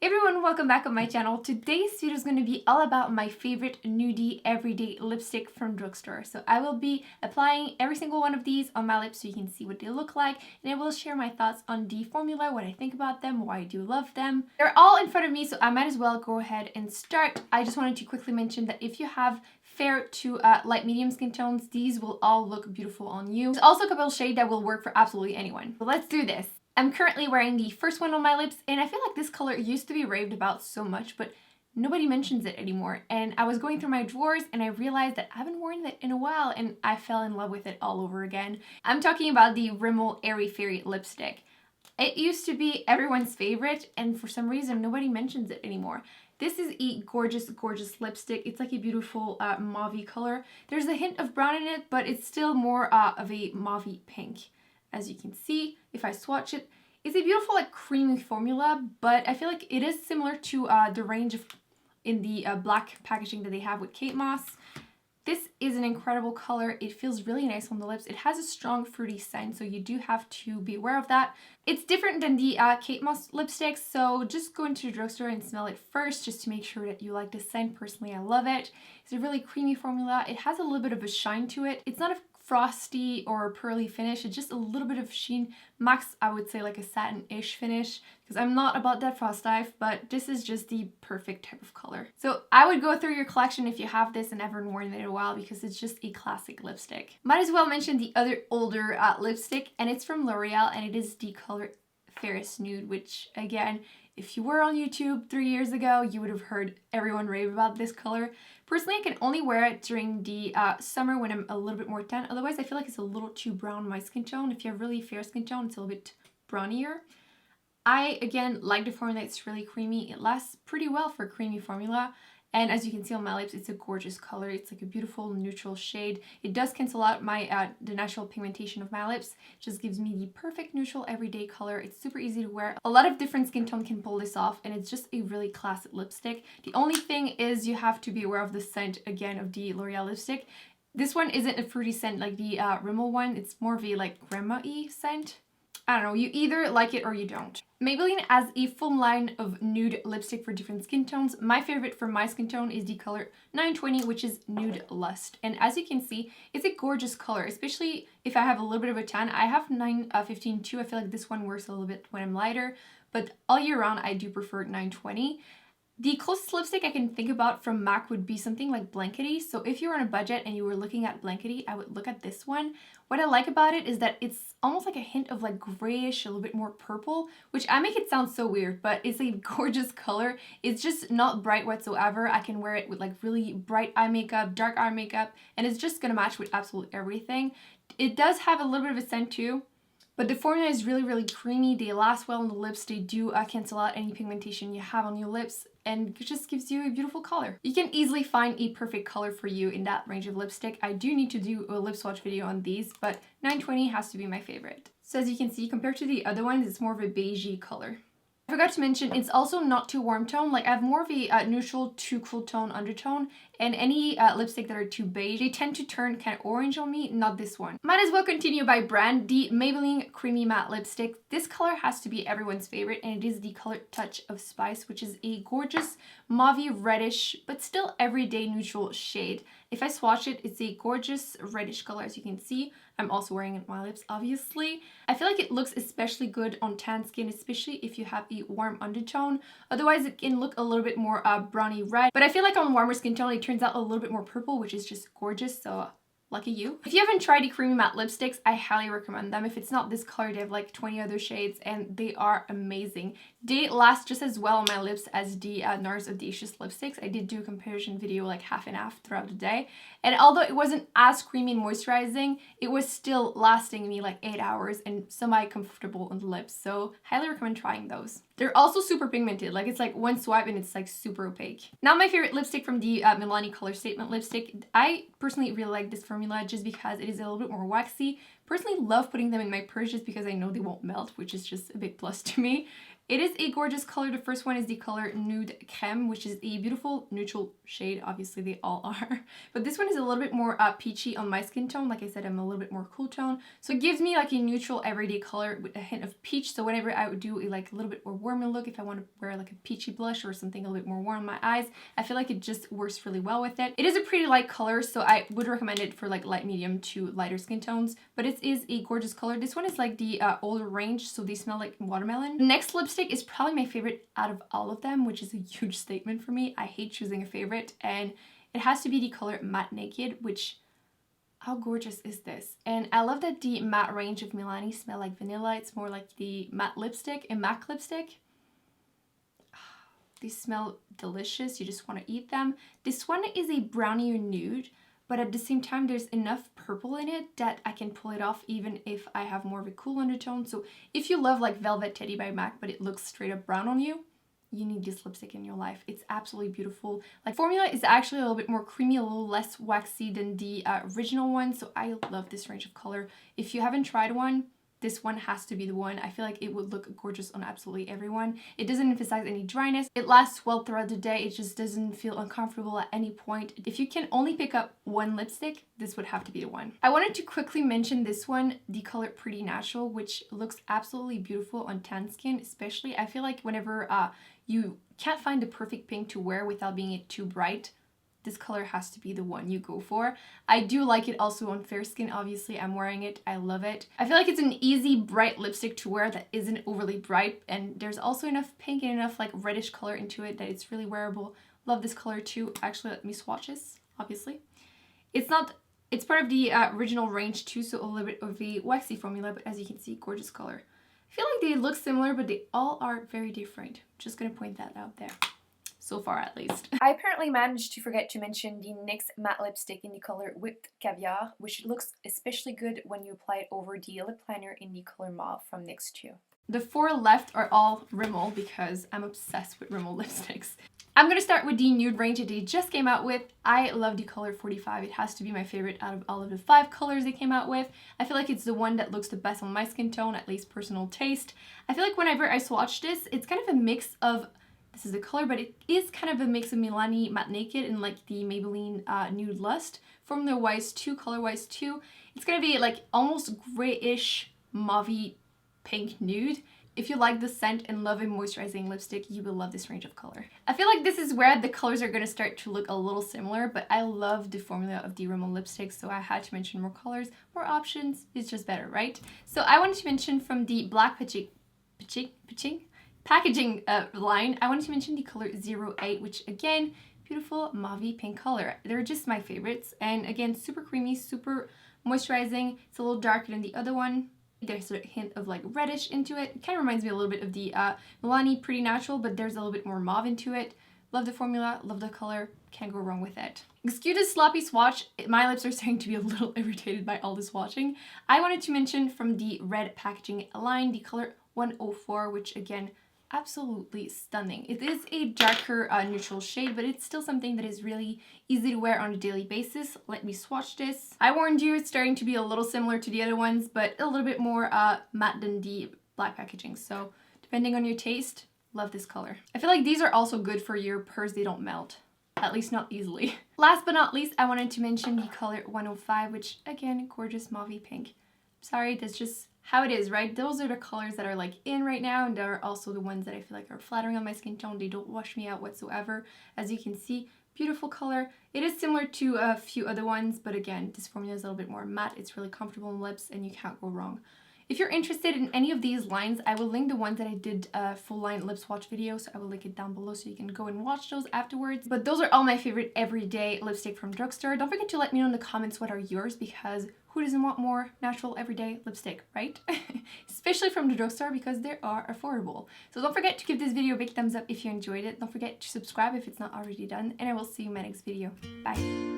Everyone, welcome back on my channel. Today's video is going to be all about my favorite nudie everyday lipstick from Drugstore. So I will be applying every single one of these on my lips so you can see what they look like, and I will share my thoughts on the formula, what I think about them, why I do love them. They're all in front of me, so I might as well go ahead and start. I just wanted to quickly mention that if you have fair to light medium skin tones, these will all look beautiful on you. There's also a couple of shades that will work for absolutely anyone. So let's do this. I'm currently wearing the first one on my lips, and I feel like this color used to be raved about so much, but nobody mentions it anymore. And I was going through my drawers and I realized that I haven't worn it in a while, and I fell in love with it all over again. I'm talking about the Rimmel Airy Fairy lipstick. It used to be everyone's favorite, and for some reason nobody mentions it anymore. This is a gorgeous, gorgeous lipstick. It's like a beautiful mauve color. There's a hint of brown in it, but it's still more of a mauve pink. As you can see, if I swatch it, it's a beautiful like creamy formula, but I feel like it is similar to the range of in the black packaging that they have with Kate Moss. This is an incredible color. It feels really nice on the lips. It has a strong fruity scent, so you do have to be aware of that. It's different than the Kate Moss lipsticks, so just go into the drugstore and smell it first just to make sure that you like the scent. Personally, I love it. It's a really creamy formula. It has a little bit of a shine to it. It's not a frosty or pearly finish, it's just a little bit of sheen. Max, I would say like a satin-ish finish, because I'm not about that frost dive, but this is just the perfect type of color. So I would go through your collection if you have this and haven't worn it in a while, because it's just a classic lipstick. Might as well mention the other older lipstick, and it's from L'Oreal, and it is the color Ferris Nude, which again, if you were on YouTube 3 years ago, you would have heard everyone rave about this color. Personally, I can only wear it during the summer when I'm a little bit more tan. Otherwise, I feel like it's a little too brown on my skin tone. If you have really fair skin tone, it's a little bit brownier. I, again, like the formula. It's really creamy. It lasts pretty well for a creamy formula. And as you can see on my lips, it's a gorgeous color. It's like a beautiful neutral shade. It does cancel out my the natural pigmentation of my lips. It just gives me the perfect neutral everyday color. It's super easy to wear. A lot of different skin tone can pull this off, and it's just a really classic lipstick. The only thing is you have to be aware of the scent, again, of the L'Oreal lipstick. This one isn't a fruity scent like the Rimmel one. It's more of a like creme-y scent. I don't know, you either like it or you don't. Maybelline has a full line of nude lipstick for different skin tones. My favorite for my skin tone is the color 920, which is Nude Lust. And as you can see, it's a gorgeous color, especially if I have a little bit of a tan. I have 915 too. I feel like this one works a little bit when I'm lighter, but all year round I do prefer 920. The closest lipstick I can think about from MAC would be something like Blankety. So if you were on a budget and you were looking at Blankety, I would look at this one. What I like about it is that it's almost like a hint of like grayish, a little bit more purple, which I make it sound so weird, but it's a gorgeous color. It's just not bright whatsoever. I can wear it with like really bright eye makeup, dark eye makeup, and it's just gonna match with absolutely everything. It does have a little bit of a scent too, but the formula is really, really creamy. They last well on the lips. They do cancel out any pigmentation you have on your lips, and it just gives you a beautiful color. You can easily find a perfect color for you in that range of lipstick. I do need to do a lip swatch video on these, but 920 has to be my favorite. So as you can see, compared to the other ones, it's more of a beigey color. I forgot to mention, it's also not too warm tone. Like I have more of a neutral to cool tone undertone, and any lipstick that are too beige, they tend to turn kind of orange on me, not this one. Might as well continue by brand, the Maybelline Creamy Matte Lipstick. This color has to be everyone's favorite, and it is the color Touch of Spice, which is a gorgeous mauve reddish, but still everyday neutral shade. If I swatch it, it's a gorgeous reddish color, as you can see. I'm also wearing it on my lips, obviously. I feel like it looks especially good on tan skin, especially if you have a warm undertone. Otherwise, it can look a little bit more browny red. But I feel like on warmer skin tone, it turns out a little bit more purple, which is just gorgeous. So lucky you. If you haven't tried the Creamy Matte lipsticks, I highly recommend them. If it's not this color, they have like 20 other shades, and they are amazing. They last just as well on my lips as the NARS Audacious lipsticks. I did do a comparison video like half and half throughout the day, and although it wasn't as creamy and moisturizing, it was still lasting me like 8 hours and semi-comfortable on the lips, so highly recommend trying those. They're also super pigmented, like it's like one swipe and it's like super opaque. Now my favorite lipstick from the Milani Color Statement lipstick. I personally really like this formula just because it is a little bit more waxy. Personally love putting them in my purse just because I know they won't melt, which is just a big plus to me. It is a gorgeous color. The first one is the color Nude Creme, which is a beautiful neutral shade. Obviously, they all are. But this one is a little bit more peachy on my skin tone. Like I said, I'm a little bit more cool tone. So it gives me like a neutral everyday color with a hint of peach. So whenever I would do a like a little bit more warmer look, if I want to wear like a peachy blush or something a little bit more warm on my eyes, I feel like it just works really well with it. It is a pretty light color, so I would recommend it for like light medium to lighter skin tones. But it is a gorgeous color. This one is like the older range, so they smell like watermelon. The next lipstick is probably my favorite out of all of them, which is a huge statement for me. I hate choosing a favorite, and it has to be the color Matte Naked, which, how gorgeous is this? And I love that the matte range of Milani smell like vanilla. It's more like the matte lipstick and MAC lipstick. They smell delicious. You just want to eat them. This one is a brownie nude, but at the same time there's enough purple in it that I can pull it off even if I have more of a cool undertone. So if you love like Velvet Teddy by MAC but it looks straight up brown on you, you need this lipstick in your life. It's absolutely beautiful. Like, formula is actually a little bit more creamy, a little less waxy than the original one, so I love this range of color. If you haven't tried one, this one has to be the one. I feel like it would look gorgeous on absolutely everyone. It doesn't emphasize any dryness. It lasts well throughout the day. It just doesn't feel uncomfortable at any point. If you can only pick up one lipstick, this would have to be the one. I wanted to quickly mention this one, the color Pretty Natural, which looks absolutely beautiful on tan skin, especially. I feel like whenever you can't find the perfect pink to wear without being too bright, this color has to be the one you go for. I do like it also on fair skin. Obviously, I'm wearing it. I love it. I feel like it's an easy, bright lipstick to wear that isn't overly bright, and there's also enough pink and enough like reddish color into it that it's really wearable. Love this color too. Actually, let me swatch this, obviously. It's part of the original range too, so a little bit of a waxy formula, but as you can see, gorgeous color. I feel like they look similar, but they all are very different. Just gonna point that out there. So far, at least. I apparently managed to forget to mention the NYX matte lipstick in the color Whipped Caviar, which looks especially good when you apply it over the lip liner in the color Mauve from NYX too. The 4 left are all Rimmel because I'm obsessed with Rimmel lipsticks. I'm gonna start with the nude range that they just came out with. I love the color 45. It has to be my favorite out of all of the 5 colors they came out with. I feel like it's the one that looks the best on my skin tone, at least personal taste. I feel like whenever I swatch this, it's kind of a mix of, this is the color, but it is kind of a mix of Milani Matte Naked and like the Maybelline Nude Lust. Formula-wise too, color-wise too. It's gonna be like almost grayish, mauve pink nude. If you like the scent and love a moisturizing lipstick, you will love this range of color. I feel like this is where the colors are gonna start to look a little similar, but I love the formula of the Rimmel lipstick, so I had to mention more colors, more options. It's just better, right? So I wanted to mention from the black packaging line, I wanted to mention the color 08, which again, beautiful mauve pink color. They're just my favorites, and again, super creamy, super moisturizing. It's a little darker than the other one. There's a hint of like reddish into it. It kind of reminds me a little bit of the Milani Pretty Natural, but there's a little bit more mauve into it. Love the formula, love the color, can't go wrong with it. Excuse the sloppy swatch, my lips are starting to be a little irritated by all this swatching. I wanted to mention from the red packaging line, the color 104, which again, absolutely stunning. It is a darker neutral shade, but it's still something that is really easy to wear on a daily basis. Let me swatch this. I warned you, it's starting to be a little similar to the other ones, but a little bit more matte than the black packaging. So depending on your taste, love this color. I feel like these are also good for your purse. They don't melt, at least not easily. Last but not least, I wanted to mention the color 105, which again, gorgeous mauve pink. Sorry, that's just how it is, right? Those are the colors that are like in right now, and they're also the ones that I feel like are flattering on my skin tone. They don't wash me out whatsoever. As you can see, beautiful color. It is similar to a few other ones, but again, this formula is a little bit more matte. It's really comfortable on lips, and you can't go wrong. If you're interested in any of these lines, I will link the ones that I did a full line lip swatch video, so I will link it down below so you can go and watch those afterwards. But those are all my favorite everyday lipstick from Drugstore. Don't forget to let me know in the comments what are yours, because who doesn't want more natural everyday lipstick, right? Especially from the Drugstore, because they are affordable. So don't forget to give this video a big thumbs up if you enjoyed it. Don't forget to subscribe if it's not already done, and I will see you in my next video. Bye!